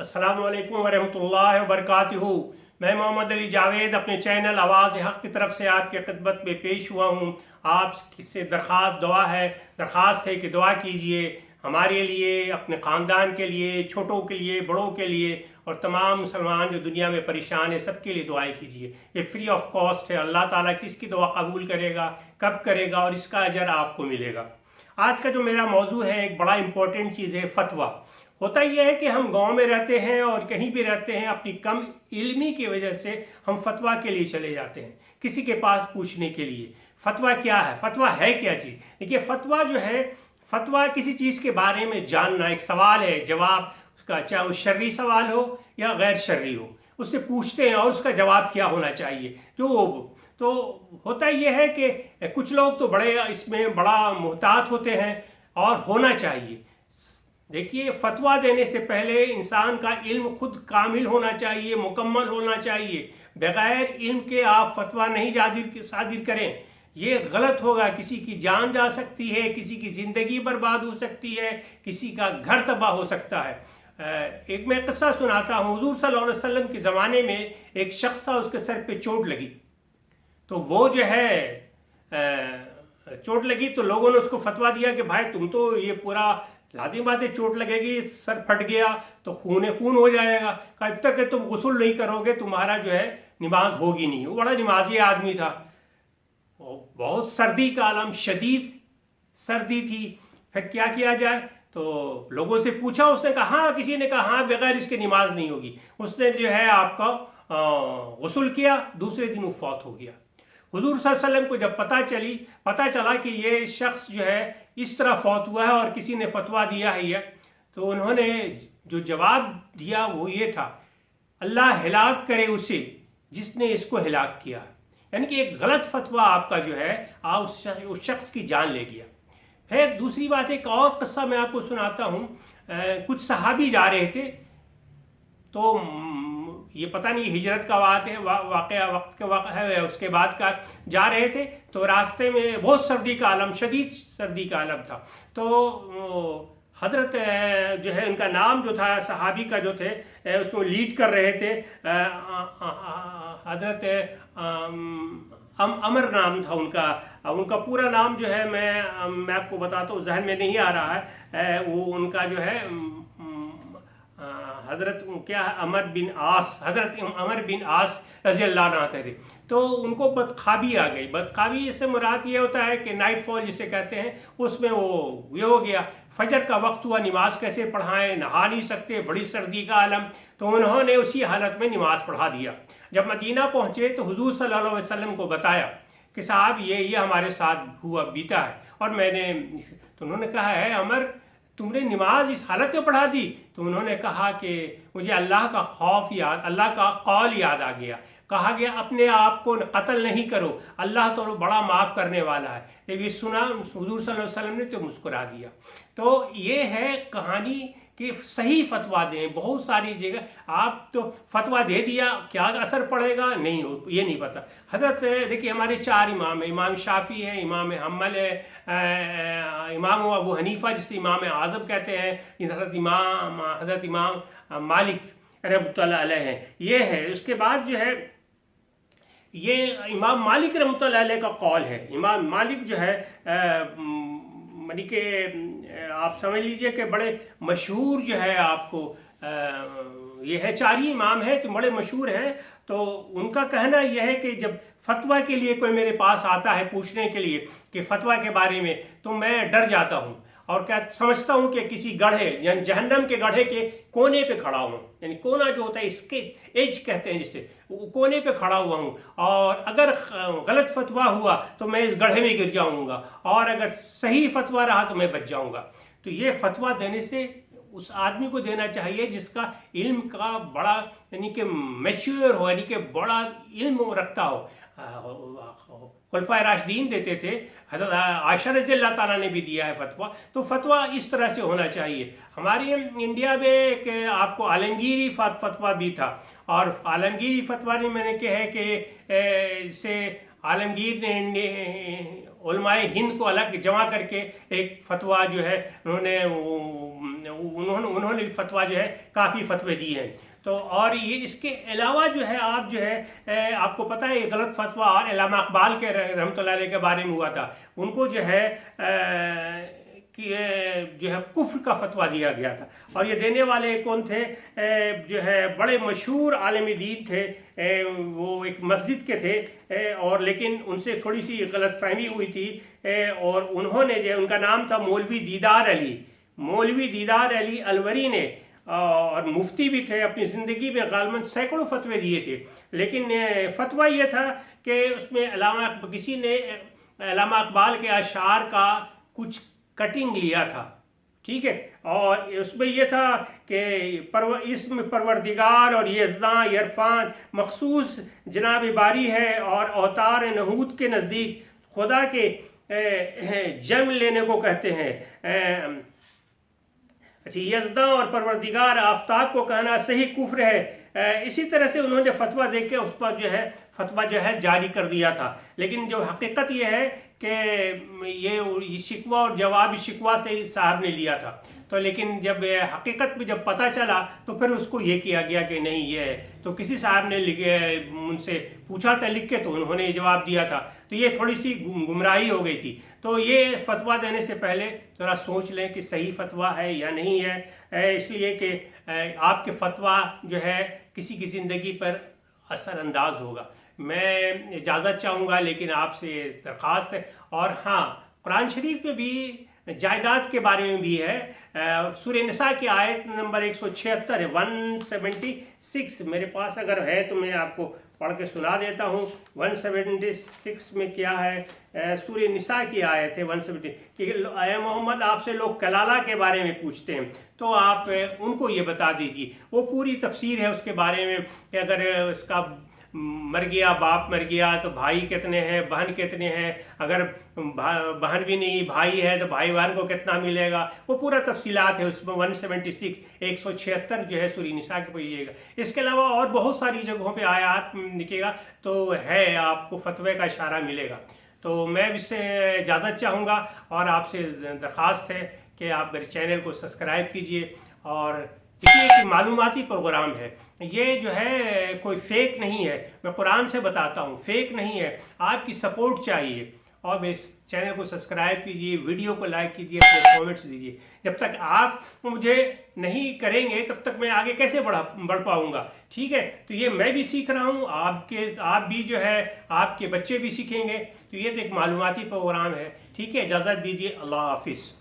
अस्सलामु अलैकुम वरहमतुल्लाहि वबरकातुहू। मैं मोहम्मद अली जावेद अपने चैनल आवाज़ हक़ की तरफ से आपकी खिदमत में पेश हुआ हूँ। आपसे दरख्वास्त है कि दुआ कीजिए हमारे लिए, अपने ख़ानदान के लिए, छोटों के लिए, बड़ों के लिए और तमाम मुसलमान जो दुनिया में परेशान है सबके लिए दुआएं कीजिए। ये फ्री ऑफ कॉस्ट है। अल्लाह ताला किसकी दुआ कबूल करेगा, कब करेगा और इसका अजर आपको मिलेगा। आज का जो मेरा मौजू है एक बड़ा इम्पोर्टेंट चीज़ है, फतवा। होता यह है कि हम गांव में रहते हैं और कहीं भी रहते हैं, अपनी कम इल्मी की वजह से हम फतवा के लिए चले जाते हैं किसी के पास पूछने के लिए। फतवा क्या है, फतवा है क्या चीज़? देखिए, फतवा जो है, फतवा किसी चीज़ के बारे में जानना, एक सवाल है, जवाब उसका, चाहे वो शर्री सवाल हो या गैर शर्री हो, उससे पूछते हैं और उसका जवाब क्या होना चाहिए। तो होता यह है कि कुछ लोग तो बड़े इसमें बड़ा मुहतात होते हैं और होना चाहिए। देखिए, फतवा देने से पहले इंसान का इल्म खुद कामिल होना चाहिए, मुकम्मल होना चाहिए। बगैर इल्म के आप फतवा नहीं सादिर करें, ये गलत होगा। किसी की जान जा सकती है, किसी की ज़िंदगी बर्बाद हो सकती है, किसी का घर तबाह हो सकता है। एक मैं किस्सा सुनाता हूँ। हुजूर सल्लल्लाहु अलैहि वसल्लम के ज़माने में एक शख्स था, उसके सर पे चोट लगी। तो वो जो है चोट लगी तो लोगों ने उसको फतवा दिया कि भाई तुम तो ये पूरा लाजिम बात है, चोट लगेगी, सर फट गया तो खून हो जाएगा, जब तक कि तुम गुस्ल नहीं करोगे तुम्हारा जो है नमाज होगी नहीं। वो बड़ा नमाजी आदमी था, बहुत सर्दी का आलम, शदीद सर्दी थी। फिर क्या किया जाए, तो लोगों से पूछा, उसने कहा हाँ, किसी ने कहा हाँ, बगैर इसके नमाज नहीं होगी। उसने जो है आपका गुस्ल किया, दूसरे दिन वो फौत हो गया। हुजूर सल्लल्लाहु अलैहि वसल्लम को जब पता चला कि ये शख्स जो है इस तरह फौत हुआ है और किसी ने फतवा दिया है, तो उन्होंने जो जवाब दिया वो ये था, अल्लाह हिलाक करे उसे जिसने इसको हिलाक किया। यानी कि एक गलत फतवा आपका जो है आप उस शख्स की जान ले गया। फिर दूसरी बात, एक और किस्सा मैं आपको सुनाता हूँ। कुछ सहाबी जा रहे थे, तो ये पता नहीं हिजरत का वक्त का वाक़या है, उसके बाद का जा रहे थे, तो रास्ते में बहुत सर्दी का आलम, शदीद सर्दी का आलम था। तो हजरत जो है, उनका नाम जो था सहाबी का जो थे, उसको लीड कर रहे थे, हजरत अमर नाम था उनका पूरा नाम जो है मैं आपको बताता हूँ, जहन में नहीं आ रहा है। वो उनका जो है हज़रत क्या है, हज़रत अमर बिन आस रज़ी अल्लाह अन्हु थे। तो उनको बदख्वाबी आ गई। बदख्वाबी से मुराद ये होता है कि नाइट फॉल जिसे कहते हैं, उसमें वो ये हो गया। फजर का वक्त हुआ, नमाज कैसे पढ़ाएं, नहा नहीं सकते, बड़ी सर्दी का आलम। तो उन्होंने उसी हालत में नमाज पढ़ा दिया। जब मदीना पहुँचे तो हुजूर सल्लल्लाहु अलैहि वसल्लम को बताया कि साहब ये हमारे साथ हुआ बीता है, और तो उन्होंने कहा है, अमर तुमने नमाज इस हालत में पढ़ा दी? तो उन्होंने कहा कि मुझे अल्लाह का अल्लाह का कौल याद आ गया। कहा गया अपने आप को कत्ल नहीं करो, अल्लाह तो बड़ा माफ़ करने वाला है। जब ये सुना हुजूर सल्लल्लाहु अलैहि वसल्लम ने तो मुस्कुरा दिया। तो ये है कहानी कि सही फतवा दें। बहुत सारी जगह आप तो फतवा दे दिया, क्या असर पड़ेगा नहीं हो, ये नहीं पता। हजरत देखिए, हमारे 4 इमाम हैं, इमाम शाफी है, इमाम हम्बल है, इमाम अबू हनीफा जिसे इमाम आज़म कहते हैं, हजरत इमाम मालिक रहमतुल्लाह अलैह हैं, ये है। उसके बाद जो है ये इमाम मालिक रहमतुल्लाह अलैह का कौल है। इमाम मालिक जो है यानी कि आप समझ लीजिए कि बड़े मशहूर जो है आपको ये है, 4 ही इमाम हैं तो बड़े मशहूर हैं। तो उनका कहना यह है कि जब फतवा के लिए कोई मेरे पास आता है पूछने के लिए कि फतवा के बारे में, तो मैं डर जाता हूँ और क्या समझता हूँ कि किसी गड्ढे यानी जहन्नम के गड्ढे के कोने पे खड़ा हूँ। यानी कोना जो होता है, इसके एज कहते हैं जिसे, कोने पे खड़ा हुआ हूँ, और अगर गलत फतवा हुआ तो मैं इस गड्ढे में गिर जाऊँगा, और अगर सही फतवा रहा तो मैं बच जाऊँगा। तो ये फतवा देने से उस आदमी को देना चाहिए जिसका इल्म का बड़ा यानी कि मैच्योर हो, यानी कि बड़ा इल्म रखता हो। खुलफाए राशिदीन देते थे, हज़रत आयशा रज़ी अल्लाह ताला ने भी दिया है फतवा। तो फतवा इस तरह से होना चाहिए। हमारे इंडिया में एक आपको आलमगीरी फतवा भी था, और आलमगीरी फतवा ने मैंने कहा है कि से आलमगीर ने उलमाए हिंद को अलग जमा करके एक फतवा जो है उन्होंने उन्होंने भी फतवा जो है काफ़ी फतवे दिए हैं। तो और ये इसके अलावा जो है आप जो है आपको पता है गलत फतवा और अल्लामा इकबाल के रहमतुल्लाह अलैह के बारे में हुआ था। उनको जो है कि जो है कुफ्र का फतवा दिया गया था, और ये देने वाले कौन थे? जो है बड़े मशहूर आलिम दीन थे, वो एक मस्जिद के थे, और लेकिन उनसे थोड़ी सी गलत फहमी हुई थी, और उन्होंने जो उनका नाम था मौलवी दीदार अली अलवरी ने, और मुफ्ती भी थे, अपनी ज़िंदगी में गालमन सैकड़ों फतवे दिए थे। लेकिन फतवा ये था कि उसमें किसी ने अल्लामा इकबाल के अशार का कुछ कटिंग लिया था, ठीक है, और उसमें यह था कि इसम परवरदिगार और यज़दां इरफान मखसूस जनाब बारी है, और अवतार नहूद के नज़दीक खुदा के जन्म लेने को कहते हैं। अच्छा, यज़दा और परवरदिगार आफ्ताब को कहना सही कुफ्र है। इसी तरह से उन्होंने फतवा दे के उस पर जो है फतवा जो है जारी कर दिया था। लेकिन जो हकीकत ये है कि ये शिकवा और जवाब शिकवा से साहब ने लिया था, तो लेकिन जब हकीकत में जब पता चला तो फिर उसको ये किया गया कि नहीं ये है। तो किसी साहब ने उनसे पूछा था लिख के, तो उन्होंने ये जवाब दिया था, तो ये थोड़ी सी गुमराही हो गई थी। तो ये फतवा देने से पहले ज़रा सोच लें कि सही फतवा है या नहीं है, इसलिए कि आपके फतवा जो है किसी की ज़िंदगी पर असरअंदाज होगा। मैं इजाज़त चाहूँगा, लेकिन आपसे दरख्वास्त है। और हाँ, कुरान शरीफ में भी जायदाद के बारे में भी है। सूरह निसा की आयत नंबर 176 है, 176 मेरे पास अगर है तो मैं आपको पढ़ के सुना देता हूँ। 176 में क्या है? सूरह निसा की आयत है 170 कि ए मोहम्मद, आपसे लोग कलाला के बारे में पूछते हैं, तो आप उनको ये बता दीजिए। वो पूरी तफसीर है उसके बारे में कि अगर इसका मर गया, बाप मर गया तो भाई कितने हैं, बहन कितने हैं, अगर बहन भी नहीं भाई है तो भाई बहन को कितना मिलेगा, वो पूरा तफसीलात है उसमें। 176 जो है सूरह निसा के पढ़िएगा। इसके अलावा और बहुत सारी जगहों पे आयात लिखेगा तो है, आपको फतवे का इशारा मिलेगा। तो मैं इससे इजाज़त चाहूँगा, और आपसे दरख्वास्त है कि आप मेरे चैनल को सब्सक्राइब कीजिए। और देखिए कि मालूमाती प्रोग्राम है, ये जो है कोई फेक नहीं है, मैं कुरान से बताता हूँ, फेक नहीं है। आपकी सपोर्ट चाहिए, और मेरे चैनल को सब्सक्राइब कीजिए, वीडियो को लाइक कीजिए, अपने कमेंट्स दीजिए। जब तक आप मुझे नहीं करेंगे तब तक मैं आगे कैसे बढ़ पाऊँगा, ठीक है। तो ये मैं भी सीख रहा हूँ, आप भी जो है आपके बच्चे भी सीखेंगे। तो ये तो एक मालूमाती प्रोग्राम है, ठीक है। इजाज़त दीजिए, अल्लाह हाफिज़।